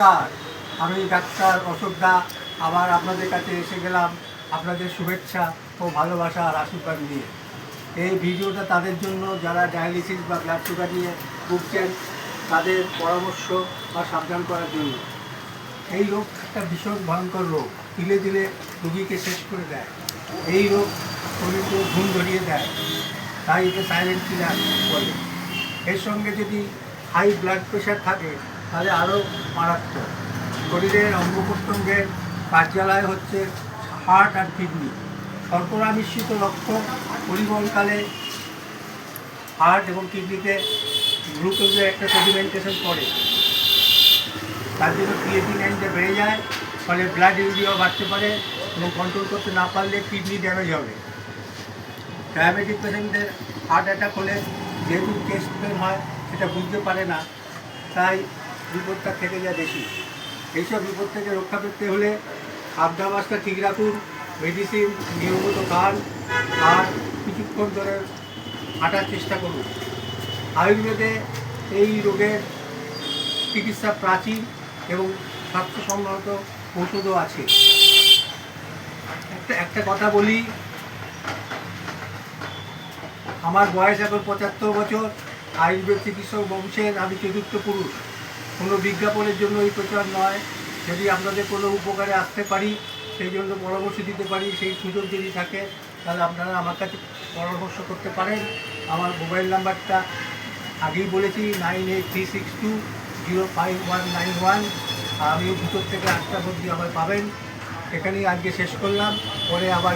নমস্কার, আমি ডাক্তার অশোক দা আবার আপনাদের কাছে এসে গেলাম আপনাদের শুভেচ্ছা ও ভালোবাসা আর আশীর্বাদ নিয়ে। এই ভিডিওটা তাদের জন্য যারা ডায়ালিসিস বা ব্লাড সুগার নিয়ে ভুগছেন, তাদের পরামর্শ বা সাবধান করার জন্য। এই রোগ একটা ভীষণ ভয়ঙ্কর রোগ, ধীরে ধীরে রোগীকে শেষ করে দেয়। এই রোগ শরীরকে ঘুম ধরিয়ে দেয়, তাই একে সাইলেন্ট কিলার বলে। এর সঙ্গে যদি হাই ব্লাড প্রেশার থাকে তাহলে আরও মারাত্মক। শরীরের অঙ্গ প্রত্যঙ্গের কার্যালয় হচ্ছে হার্ট আর কিডনি। শর্করা মিশ্রিত রক্ত পরিবহনকালে হার্ট এবং কিডনিতে গ্লুকোজের একটা সেডিমেন্টেশন করে, তার জন্য ক্রিয়েটিনিনটা বেড়ে যায়, ফলে ব্লাড ইউরিয়াও বাড়তে পারে এবং কন্ট্রোল করতে না পারলে কিডনি ড্যামেজ হবে। ডায়াবেটিক পেশেন্টদের হার্ট অ্যাটাক হলে যেহেতু চেস্ট পেন হয়, সেটা বুঝতে পারে না, তাই বিপদটা থেকে যায় বেশি। এইসব বিপদ থেকে রক্ষা পেতে হলে খাদ্যাভ্যাসটা ঠিক রাখুন, মেডিসিন নিয়মিত খান আর কিছুক্ষণ ধরে হাঁটার চেষ্টা করুন। আয়ুর্বেদে এই রোগের চিকিৎসা প্রাচীন এবং স্বাস্থ্যসম্মত ঔষধও আছে। একটা কথা বলি, আমার বয়স এখন 75 বছর। আয়ুর্বেদ চিকিৎসক বংশের আমি চতুর্থ পুরুষ। কোনো বিজ্ঞাপনের জন্য এই প্রচার নয়। যদি আপনাদের কোনো উপকারে আসতে পারি, সেই জন্য পরামর্শ দিতে পারি, সেই সুযোগ যদি থাকে তাহলে আপনারা আমার কাছে পরামর্শ করতে পারেন। আমার মোবাইল নাম্বারটা আগেই বলেছি, 9836205191। আমি 2 থেকে 8টার মধ্যে আবার পাবেন। এখানেই আজকে শেষ করলাম, পরে আবার